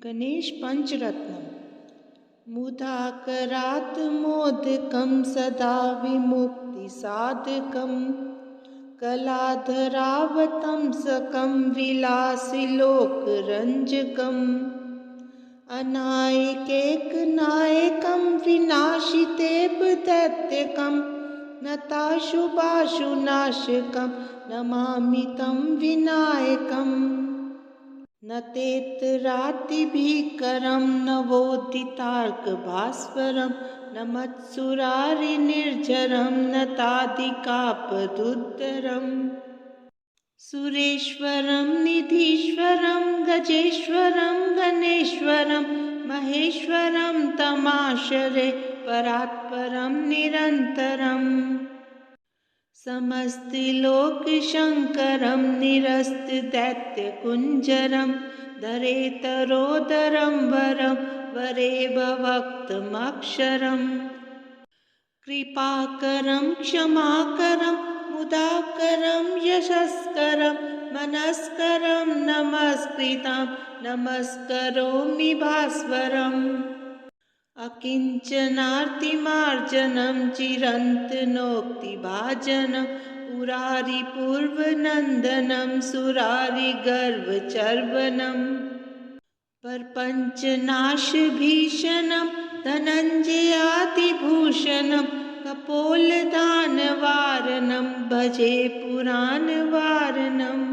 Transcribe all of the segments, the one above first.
गणेश पंचरत्नम। मुदाकरात् मोदकं सदा विमुक्तिसाधकं कलाधरावतंसकं विलासिलोकरञ्जकम् अनायकैकनायकं विनाशितेव दैत्यकं नताशुभाशुनाशकं नमामि तं विनायकम्। नतेतरातिभीकरं नवोदितार्कभास्वरं नमत्सुरारिनिर्झरं नतादिकापदुद्धरम् सुरेश्वरं निधीश्वरं गजेश्वरं गणेश्वरं महेश्वरं तमाश्रये परात्परं निरन्तरम् समस्तिलोकशङ्करं निरस्तदैत्यकुञ्जरं धरेतरोदरं वरं वरेव वक्तमक्षरम् कृपाकरं क्षमाकरं मुदाकरं यशस्करं मनस्करं नमस्कृतं नमस्करोमि भास्वरम् अकिञ्चनार्तिमार्जनं चिरन्तनोक्तिभाजनं पुरारिपूर्वनन्दनं सुरारिगर्वचर्वनं परपञ्चनाशभीषणं धनञ्जयातिभूषणं कपोलदानवारणं भजे पुराणवारणम्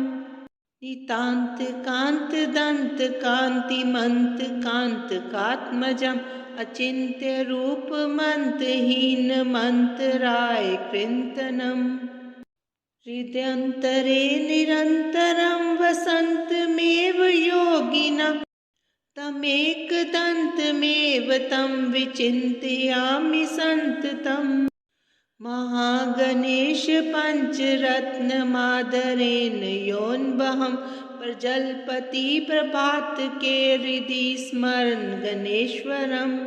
नितान्तकान्तदन्तकान्तिमन्तकान्तकात्मजम् अचिन्त्यरूपमन्तहीनमन्तराय कृन्तनम् हृदयन्तरे निरन्तरं वसन्तमेव योगिनं तमेकदन्तमेव तं विचिन्तयामि सन्ततम् महागणेश पंचरत्नमादरेण योऽन्वहं प्रजल्पति प्रभातके हृदि स्मरन् गणेश्वरम्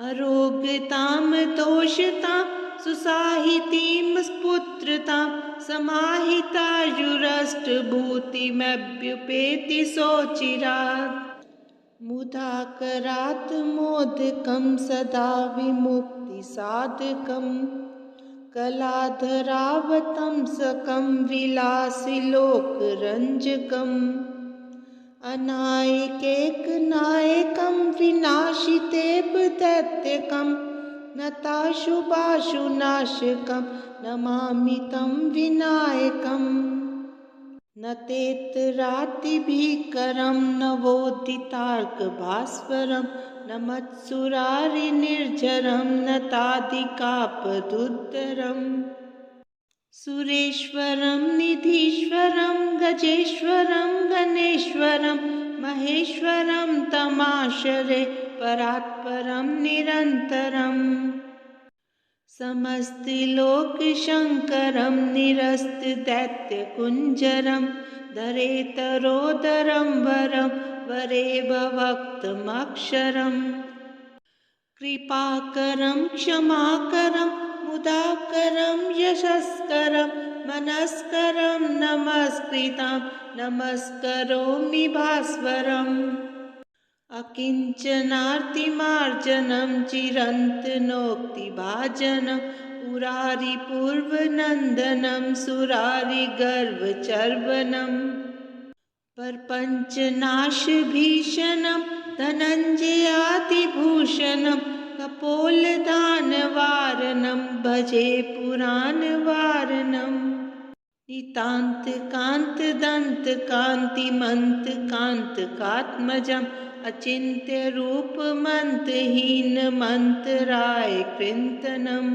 अरोगतां तोषतां सुसाहितीं पुत्रतां समाहितायुरष्टभूतिमभ्युपेति सोचिरात् मुदाकरात् मोदकं सदा विमुक्तिसाधकम् कलाधरावतंसकं विलासिलोकरञ्जकम् अनायकैकनायकं विनाशितेव दैत्यकं नताशुभाशुनाशकं नमामि तं विनायकम्। नतेतरातिभीकरं नवोदितार्कभास्वरं नमत्सुरारिनिर्झरं नतादिकापदुद्धरम् सुरेश्वरं निधीश्वरं गजेश्वरं गणेश्वरं महेश्वरं तमाश्रये परात्परं निरन्तरम् समस्तिलोकशङ्करं निरस्तदैत्यकुञ्जरं धरेतरोदरं वरं वरेव वक्तमक्षरम् कृपाकरं क्षमाकरं मुदाकरं यशस्करं मनस्करं नमस्कृतं नमस्करोमि भास्वरम् अकिञ्चनार्तिमार्जनं चिरन्तनोक्तिभाजनं पुरारिपूर्वनन्दनं सुरारिगर्वचर्वनं परपञ्चनाशभीषणं धनञ्जयातिभूषणं कपोलदानवारणं भजे पुराणवारणम् नितान्तकान्तदन्तकान्तिमन्तकान्तकात्मजम् अचिन्त्यरूपमन्तहीनमन्तराय कृन्तनम्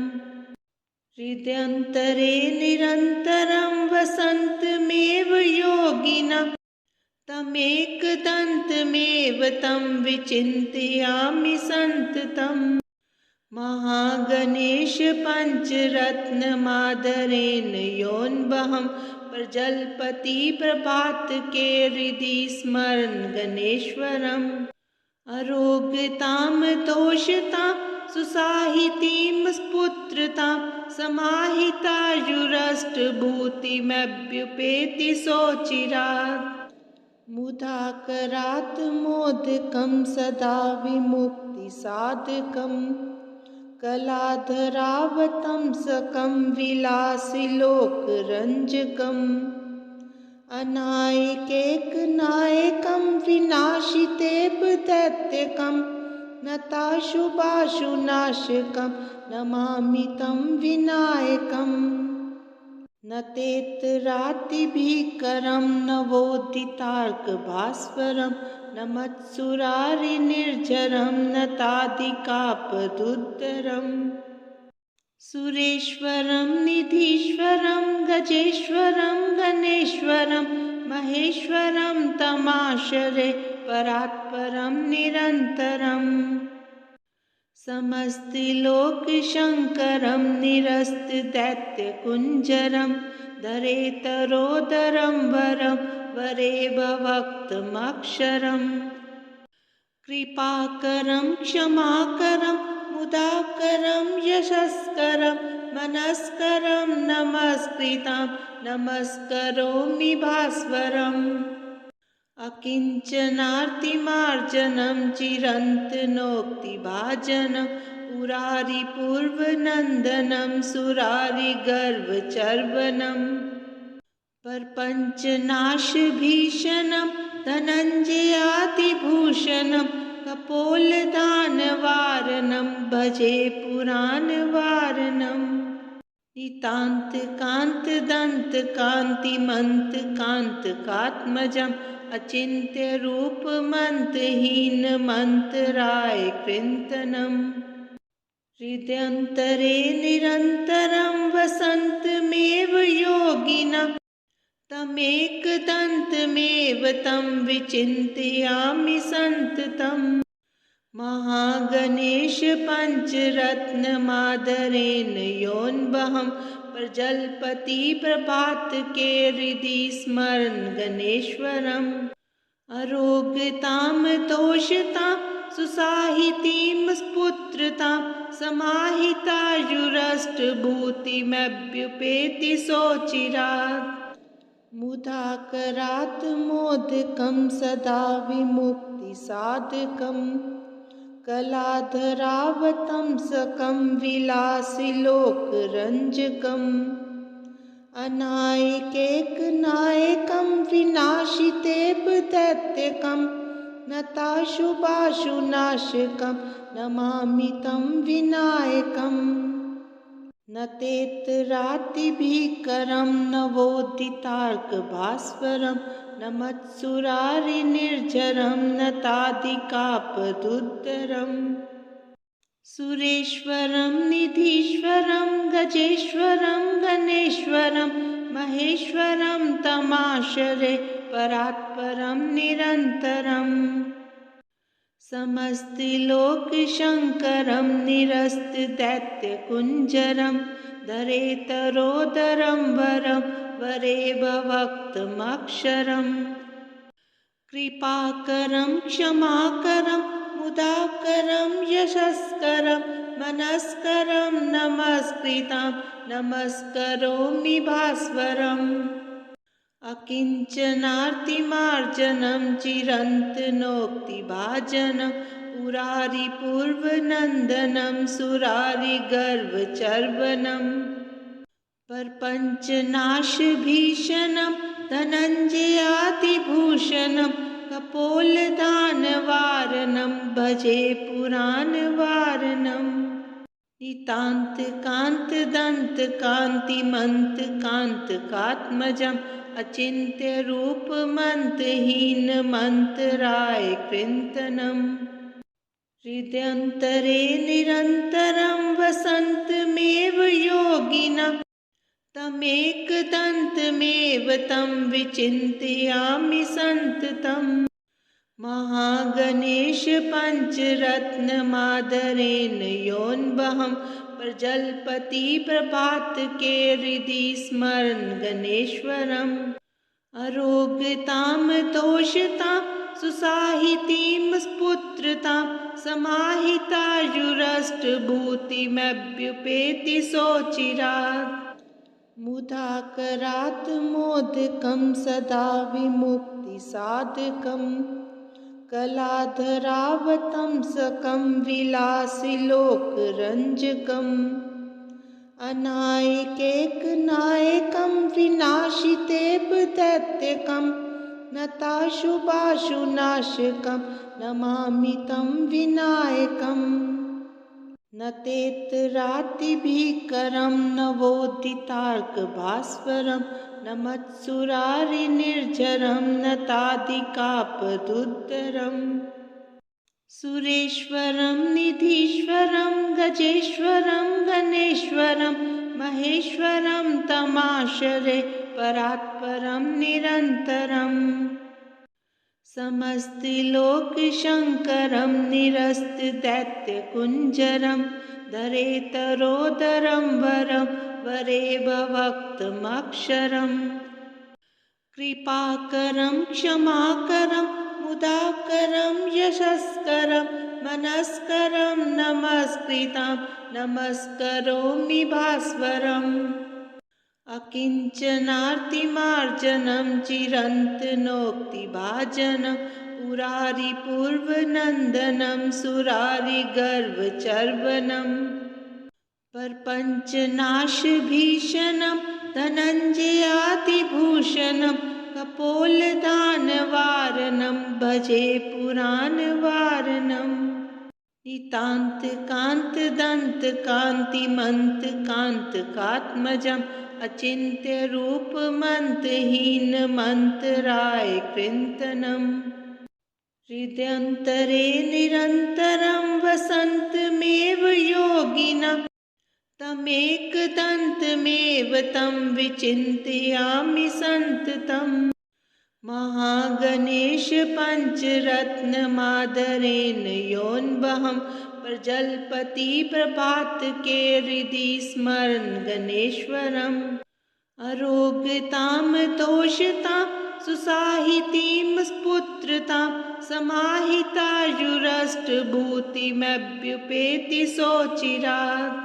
हृदयन्तरे निरन्तरं वसन्तमेव योगिनं तमेकदन्तमेव तं विचिन्तयामि सन्ततम् महागणेश पंचरत्नमादरेण योऽन्वहं प्रजल्पति प्रभातके हृदि स्मरन् गणेश्वरम् अरोगतां तोषतां सुसाहितीं पुत्रतां समाहितायुरष्टभूतिमभ्युपेति सोचिरात् मुदाकरात् मोदकं सदा विमुक्तिसाधकं कलाधरावतंसकं विलासिलोकरञ्जकम् अनायकैकनायकं विनाशितेव दैत्यकं नताशुभाशुनाशकं नमामि तं विनायकम् न तेतरातिभीकरं नवोदितार्कभास्वरं न मत्सुरारिनिर्झरं न तादिकापदुद्धरम् सुरेश्वरं निधीश्वरं गजेश्वरं गणेश्वरं महेश्वरं तमाश्रये परात्परं निरन्तरम् समस्तिलोकशङ्करं निरस्तदैत्यकुञ्जरं धरेतरोदरं वरं वरेव भक्तमक्षरम् कृपाकरं क्षमाकरं मुदाकरं यशस्करं मनस्करं नमस्कृतं नमस्करोमि भास्वरम् अकिञ्चनार्तिमार्जनं चिरन्तनोक्तिभाजनं पुरारिपूर्वनन्दनं सुरारिगर्वचर्वणं प्रपञ्चनाशभीषणं धनञ्जयातिभूषणं कपोलदानवारणं भजे पुराणवारणम् नितान्तकान्तदन्तकान्तिमन्तकान्तकात्मजम् अचिन्त्यरूपमन्तहीनमन्तराय कृन्तनम् हृदयन्तरे निरन्तरं वसन्तमेव योगिनं तमेकदन्तमेव तं विचिन्तयामि सन्ततम् महागणेश पञ्चरत्नमादरेण योऽन्वहं प्रजलपति प्रभातके हृदि स्मरन् गणेश्वरम् अरोगतां तोषतां सुसाहितीं स्फुत्रतां समाहितायुरष्टभूतिमभ्युपेति सोचिरात् मुदाकरात् मोदकं सदा विमुक्तिसाधकं कलाधरावतंसकं विलासिलोकरञ्जकम् अनायकैकनायकं विनाशितेव दैत्यकं नताशुभाशुनाशकं नमामि तं विनायकम् न तेतरातिभीकरं नवोदितार्कभास्वरं न मत्सुरारिनिर्झरं न तादिकापदुद्धरम् सुरेश्वरं निधीश्वरं गजेश्वरं गणेश्वरं महेश्वरं तमाश्रये परात्परं निरन्तरम् समस्तिलोकशङ्करं निरस्तदैत्यकुञ्जरं धरेतरोदरं वरं वरेव भक्तमक्षरम् कृपाकरं क्षमाकरं मुदाकरं यशस्करं मनस्करं नमस्कृतं नमस्करोमि भास्वरम् अकिञ्चनार्तिमार्जनं चिरन्तनोक्तिभाजनं पुरारिपूर्वनन्दनं सुरारिगर्वचर्वणं प्रपञ्चनाशभीषणं धनञ्जयातिभूषणं कपोलदानवारणं भजे पुराणवारणम् नितान्तकान्तदन्तकान्तिमन्तकान्तकात्मजम् अचिन्त्यरूपमन्तहीनमन्तराय कृन्तनम् हृदयन्तरे निरन्तरं वसन्तमेव योगिनं तमेकदन्तमेव तं विचिन्तयामि सन्ततम् महागणेश पञ्चरत्नमादरेण योऽन्वहं प्रजलपति प्रभातके हृदि स्मरन् गणेश्वरम् अरोगतां तोषतां सुसाहितीं स्फुत्रतां समाहितायुरष्टभूतिमभ्युपेति सोचिरात् मुदाकरात् मोदकं सदा विमुक्ति मुक्तिसाधकम् कलाधरावतंसकं विलासिलोकरञ्जकम् अनायकैकनायकं विनाशितेऽपदैत्यकं नताशुभाशुनाशकं नमामि तं विनायकम् न तेतरातिभीकरं नवोदितार्कभास्वरं न मत्सुरारिनिर्झरं न तादिकापदुद्धरम् सुरेश्वरं निधीश्वरं गजेश्वरं गणेश्वरं महेश्वरं तमाश्रये परात्परं निरन्तरम् समस्तिलोकशङ्करं निरस्तदैत्यकुञ्जरं धरेतरोदरं वरं वरे भवक्तमक्षरम् कृपाकरं क्षमाकरं मुदाकरं यशस्करं मनस्करं नमस्कृतं नमस्करोमि भास्वरम् अकिञ्चनार्तिमार्जनं चिरन्तनोक्तिभाजनं पुरारिपूर्वनन्दनं सुरारिगर्वचर्वणम् प्रपञ्चनाशभीषणं धनञ्जयातिभूषणं कपोलदानवारणं भजे पुराणवारणम् नितान्तकान्तदन्तकान्तिमन्तकान्तकात्मजम् अचिन्त्यरूपमन्तहीनमन्तरायकृन्तनम् हृदयन्तरे निरन्तरं वसन्तमेव योगिनं तमेकदन्तमेव तं विचिन्तयामि सन्ततम् महागणेश पञ्चरत्नमादरेण योऽन्वहं प्रजलपति प्रभातके हृदि स्मरन् गणेश्वरम् अरोगतां तोषतां सुसाहितीं स्फुत्रतां समाहितायुरष्टभूतिमभ्युपेति सोचिरात्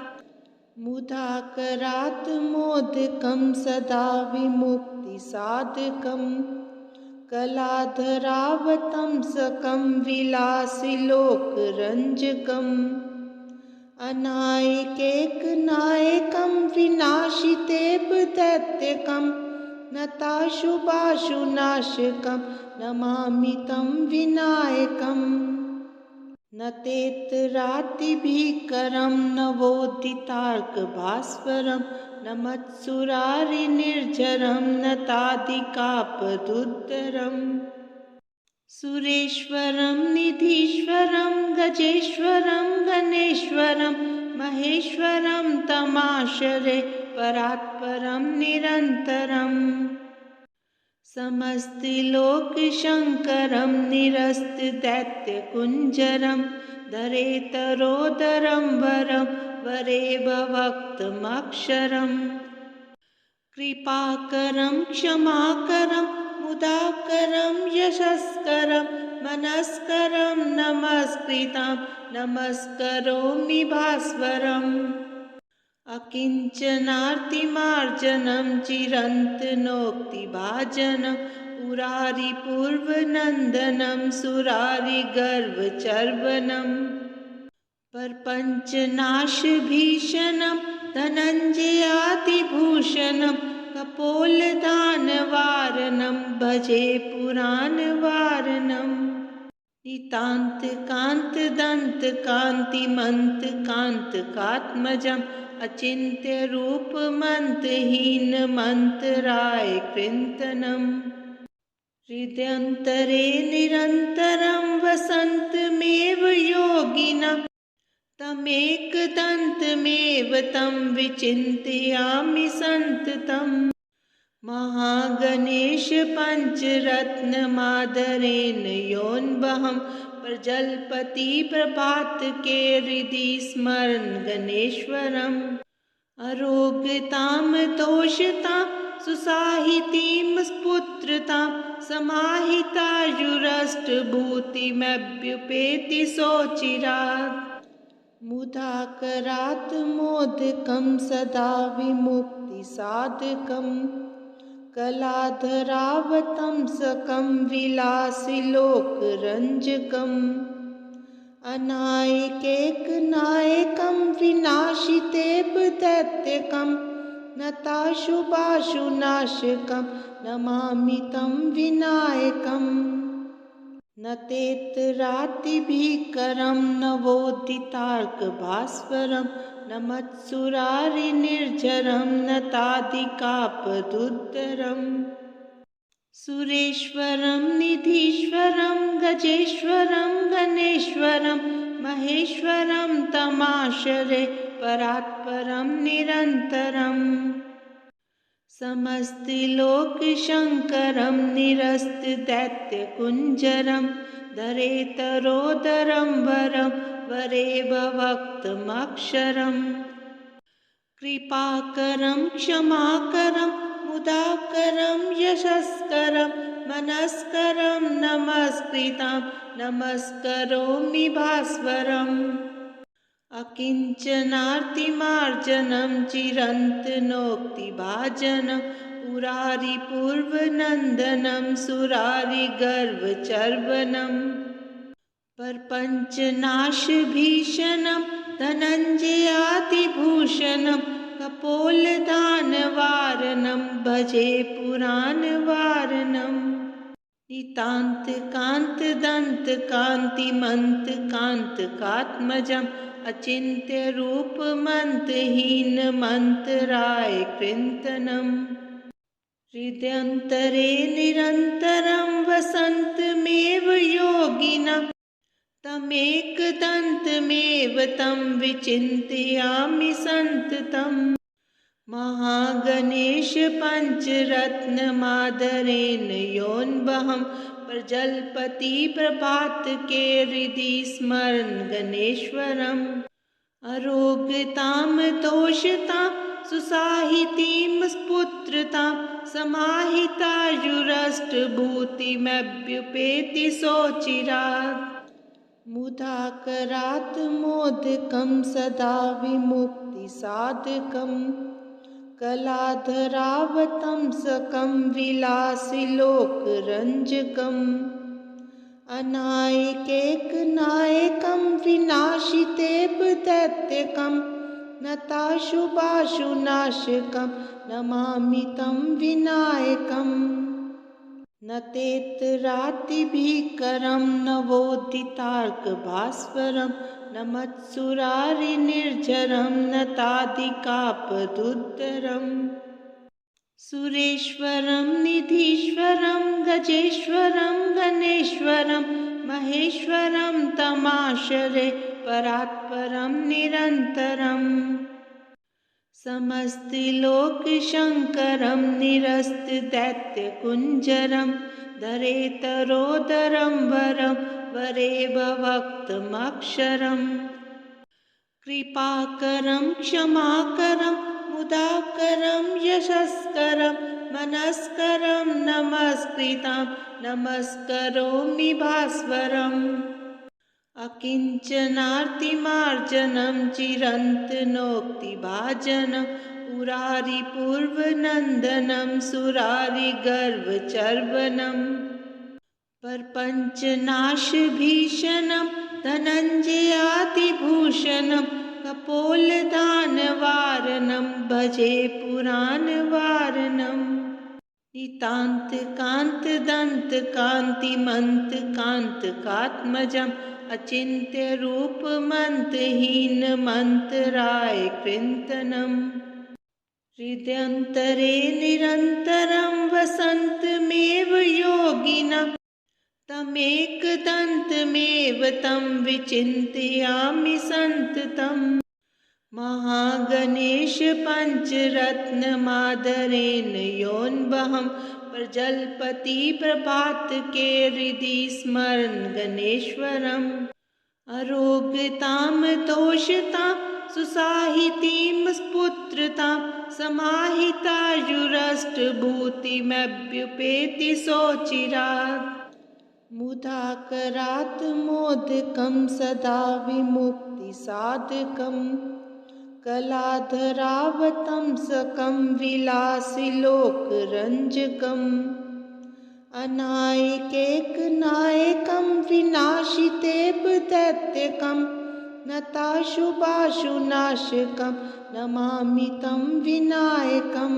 मुदाकरात् मोदकं सदा विमुक्तिसाधकम् कलाधरावतंसकं विलासिलोकरञ्जकम् अनायकैकनायकं विनाशितेऽपदैत्यकं नताशुभाशुनाशकं नमामि तं विनायकम् न तेतरातिभीकरं नवोदितार्कभास्वरं न मत्सुरारिनिर्झरं न तादिकापदुद्धरम् सुरेश्वरं निधीश्वरं गजेश्वरं गणेश्वरं महेश्वरं तमाश्रये परात्परं निरन्तरम् समस्तिलोकशङ्करं निरस्तदैत्यकुञ्जरं धरेतरोदरं वरं वरे भवक्तमक्षरम् कृपाकरं क्षमाकरं मुदाकरं यशस्करं मनस्करं नमस्कृतं नमस्करोमि भास्वरम् अकिञ्चनार्तिमार्जनं चिरन्तनोक्तिभाजनं पुरारिपूर्वनन्दनं सुरारिगर्वचर्वणम् प्रपञ्चनाशभीषणं धनञ्जयातिभूषणं कपोलदानवारणं भजे पुराणवारणम् नितान्तकान्तदन्तकान्तिमन्तकान्तकात्मजम् अचिन्त्यरूपमन्तहीनमन्तरायकृन्तनम् हृदयन्तरे निरन्तरं वसन्तमेव योगिनं तमेकदन्तमेव तं विचिन्तयामि सन्ततम् महागणेश पञ्चरत्नमादरेण योऽन्वहं प्रजलपति प्रभातके हृदि स्मरन् गणेश्वरम् अरोगतां तोषतां सुसाहितीं स्फुत्रतां समाहितायुरष्टभूतिमभ्युपेति सोचिरात् मुदाकरात् मोदकं सदा विमुक्तिसाधकम् कलाधरावतंसकं विलासिलोकरञ्जकम् अनायकैकनायकं विनाशितेव दैत्यकं नताशुभाशुनाशकं नमामि तं विनायकम् न तेतरातिभीकरं नवोदितार्कभास्वरं न मत्सुरारिनिर्झरं न तादिकापदुद्धरम् सुरेश्वरं निधीश्वरं गजेश्वरं गणेश्वरं महेश्वरं तमाश्रये परात्परं निरन्तरम् समस्तिलोकशङ्करं निरस्तदैत्यकुञ्जरं धरेतरोदरं वरं वरेवक्तमक्षरम् कृपाकरं क्षमाकरं मुदाकरं यशस्करं मनस्करं नमस्कृतं नमस्करोमि भास्वरम् अकिञ्चनार्तिमार्जनं चिरन्तनोक्तिभाजनं पुरारिपूर्वनन्दनं सुरारिगर्वचर्वणम् प्रपञ्चनाशभीषणं धनञ्जयातिभूषणं कपोलदानवारणं भजे पुराणवारणम् नितान्तकान्तदन्तकान्तिमन्तकान्तकात्मजम् अचिन्त्यरूपमन्तहीनमन्तरायकृन्तनम् हृदयन्तरे निरन्तरं वसन्तमेव योगिनं तमेकदन्तमेव तं विचिन्तयामि सन्ततम् महागणेशपञ्चरत्नमादरेण योऽन्वहं प्रजल्पतिप्रभातके हृदि स्मरन् गणेश्वरम् अरोगतां दोषतां सुसाहितीं पुत्रतां समाहितायुरष्टभूतिमभ्युपेति सोचिरात् मुदाकरात् मोदकं सदा विमुक्तिसाधकम् कलाधरावतंसकं विलासिलोकरञ्जकम् अनायकैकनायकं विनाशितेव दैत्यकं नताशुभाशुनाशकं नमामि तं विनायकम् न तेतरातिभीकरं नवोदितार्कभास्वरं न मत्सुरारिनिर्झरं न तादिकापदुद्धरम् सुरेश्वरं निधीश्वरं गजेश्वरं गणेश्वरं महेश्वरं तमाश्रये परात्परं निरन्तरम् समस्तिलोकशङ्करं निरस्तदैत्यकुञ्जरं धरेतरोदरं वरं वरेवक्तमक्षरम् कृपाकरं क्षमाकरं मुदाकरं यशस्करं मनस्करं नमस्कृतं नमस्करोमि भास्वरम् अकिञ्चनार्तिमार्जनं चिरन्तनोक्तिभाजनं पुरारिपूर्वनन्दनं सुरारिगर्वचर्वणम् प्रपञ्चनाशभीषणं धनञ्जयातिभूषणं कपोलदानवारणं भजे पुराणवारणम् नितान्तकान्तदन्तकान्तिमन्तकान्तकात्मजम् अचिन्त्यरूपमन्तहीनमन्तरायकृन्तनम् हृदयन्तरे निरन्तरं वसन्तमेव योगिनं तमेकदन्तमेव तं विचिन्तयामि सन्ततम् महागणेशपञ्चरत्नमादरेण योऽन्वहं प्रजल्पतिप्रभातके हृदि स्मरन् गणेश्वरम् अरोगतां दोषतां सुसाहितीं पुत्रतां समाहितायुरष्टभूतिमभ्युपेति सोचिरात् मुदाकरात् मोदकं सदा विमुक्तिसाधकम् कलाधरावतंसकं विलासिलोकरञ्जकम् अनायकैकनायकं विनाशितेव दैत्यकं नताशुभाशुनाशकं नमामि तं विनायकम्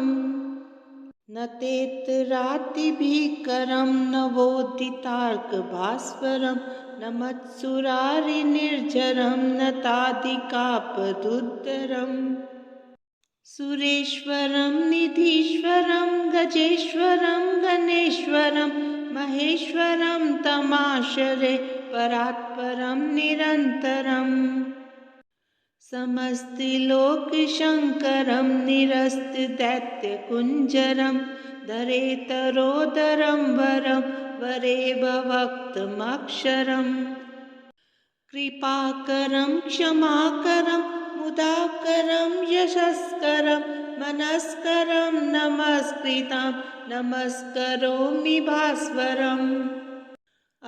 न तेतरातिभीकरं नवोदितार्कभास्वरं न मत्सुरारिनिर्झरं न तादिकापदुद्धरम् सुरेश्वरं निधीश्वरं गजेश्वरं गणेश्वरं महेश्वरं तमाश्रये परात्परं निरन्तरम् समस्तिलोकशङ्करं निरस्तदैत्यकुञ्जरं धरेतरोदरं वरं वरेभवक्तमक्षरम् कृपाकरं क्षमाकरं मुदाकरं यशस्करं मनस्करं नमस्कृतं नमस्करोमि भास्वरम्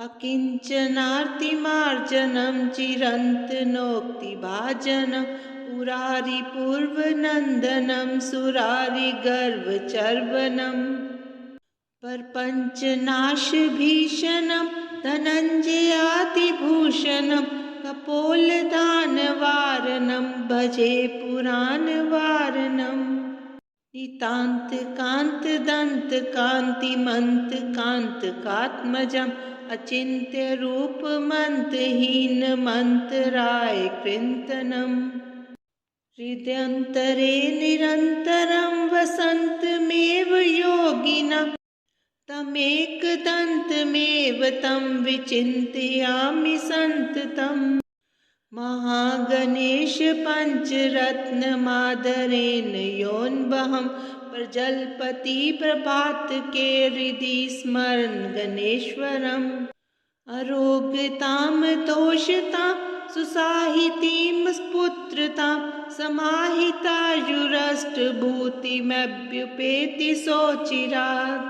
अकिञ्चनार्तिमार्जनं चिरन्तनोक्तिभाजनं पुरारिपूर्वनन्दनं सुरारिगर्वचर्वणम् प्रपञ्चनाशभीषणं धनञ्जयातिभूषणं कपोलदानवारणं भजे पुराणवारणम् नितान्तकान्तदन्तकान्तिमन्तकान्तकात्मजम् अचिन्त्यरूपमन्तहीनमन्तरायकृन्तनम् हृदयन्तरे निरन्तरं वसन्तमेव योगिनं तमेकदन्तमेव तं विचिन्तयामि सन्ततम् महागणेश पञ्चरत्नमादरेण योऽन्वहं प्रजल्पति प्रभातके हृदि स्मरन् गणेश्वरम् अरोगतां तोषतां सुसाहितीं पुत्रतां समाहितायुरष्टभूतिमभ्युपेति सोचिरात्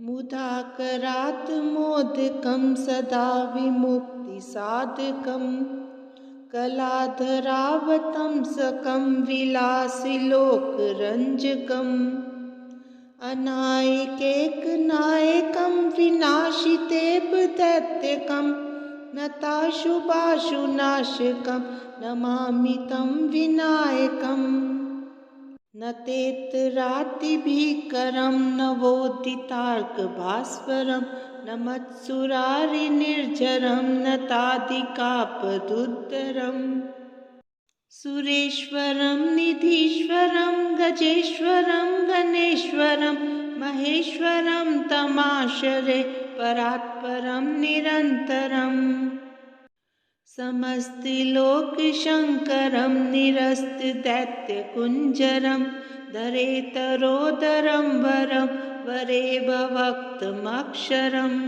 मुदाकरात् मोदकं सदा विमुक्तिसाधकम् कलाधरावतंसकं विलासिलोकरञ्जकम् अनायकैकनायकं विनाशितेव दैत्यकं नताशुभाशुनाशकं नमामि तं विनायकम् न तेतरातिभीकरं नवोदितार्कभास्वरं न मत्सुरारिनिर्झरं न तादिकापदुद्धरम् सुरेश्वरं निधीश्वरं गजेश्वरं गणेश्वरं महेश्वरं तमाश्रये परात्परं निरन्तरम् समस्तिलोकशङ्करं निरस्तदैत्यकुञ्जरं धरेतरोदरं वरं वरेभवक्तमक्षरम्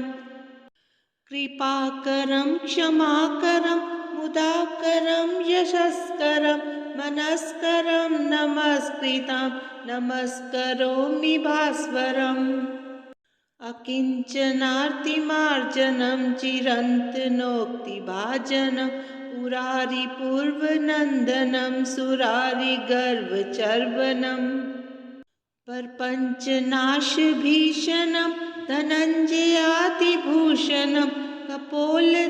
कृपाकरं क्षमाकरं मुदाकरं यशस्करं मनस्करं नमस्कृतं नमस्करोमि भास्वरम् अकिञ्चनार्तिमार्जनं चिरन्तनोक्तिभाजनं पुरारिपूर्वनन्दनं सुरारिगर्वचर्वणम् प्रपञ्चनाशभीषणं धनञ्जयातिभूषणं कपोलदानवारणं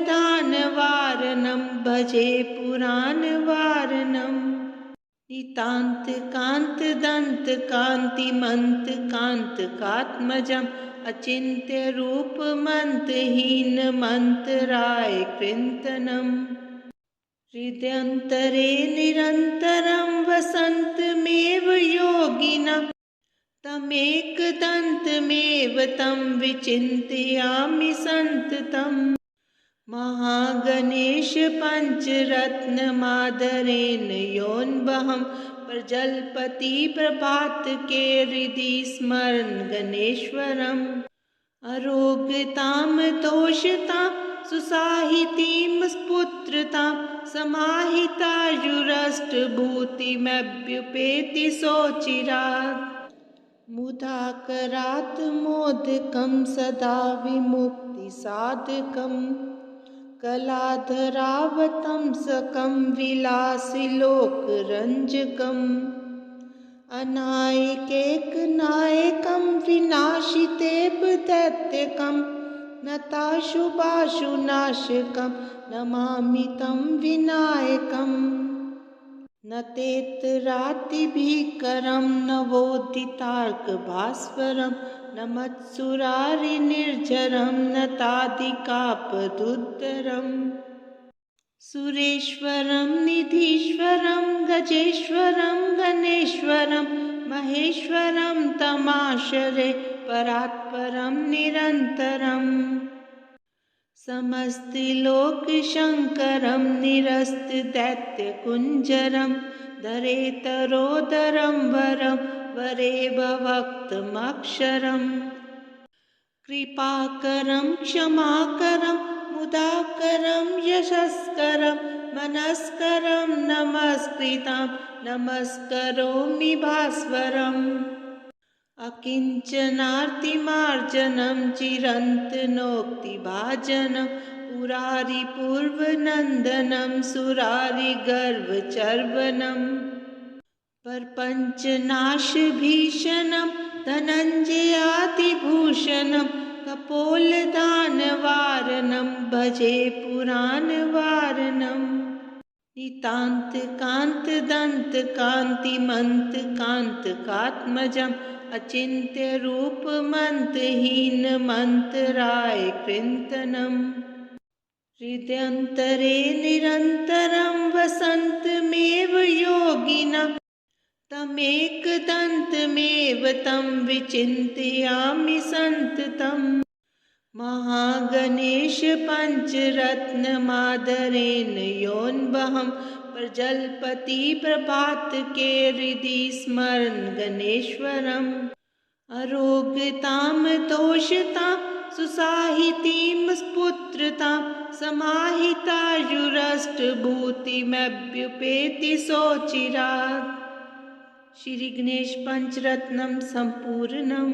भजे पुराणवारणम् नितान्तकान्तदन्तकान्तिमन्तकान्तकात्मजम् अचिन्त्यरूपमन्तहीनमन्तरायकृन्तनम् हृदयन्तरे निरन्तरं वसन्तमेव योगिनं तमेकदन्तमेव तं विचिन्तयामि सन्ततम् महागणेश पञ्चरत्नमादरेण योऽन्वहं प्रजल्पति प्रभातके हृदि स्मरन् गणेश्वरम् अरोगतां तोषतां सुसाहितीं पुत्रतां समाहितायुरष्टभूतिमभ्युपेति सोचिरात् मुदाकरात् मोदकं सदा विमुक्तिसाधकम् कलाधरावतं सकं विलासिलोकरञ्जकम् अनायकैकनायकं विनाशितेव दैत्यकं नताशुभाशुनाशकं नमामि तं विनायकम् न तेतरातिभीकरं नवोदितार्कभास्वरं न मत्सुरारिनिर्झरं न तादिकापदुद्धरम् सुरेश्वरं निधीश्वरं गजेश्वरं गणेश्वरं महेश्वरं तमाश्रये परात्परं निरन्तरम् समस्तिलोकशङ्करं निरस्तदैत्यकुञ्जरं धरेतरोदरं वरं वरेभवक्तमक्षरम् कृपाकरं क्षमाकरं मुदाकरं यशस्करं मनस्करं नमस्कृतं नमस्करोमि भास्वरम् अकिञ्चनार्तिमार्जनं चिरन्तनोक्तिभाजनं पुरारिपूर्वनन्दनं सुरारिगर्वचर्वणं परपञ्चनाशभीषणं धनञ्जयातिभूषणं कपोलदानवारणं भजे पुराणवारणम् नितान्तकान्तदन्तकान्तिमन्तकान्तकात्मजम् अचिन्त्यरूपमन्तहीनमन्तरायकृन्तनम् हृदयन्तरे निरन्तरं वसन्तमेव योगिनं तमेकदन्तमेव तं विचिन्तयामि सन्ततम् महागणेशपञ्चरत्नमादरेण योऽन्वहं प्रजल्पति प्रभातके हृदि स्मरन् गणेश्वरम् अरोगतां तोषतां सुसाहितीं स्फुत्रतां समाहितायुरष्टभूतिमभ्युपेति सोचिरात्। श्री गणेश पंचरत्नम संपूर्णम।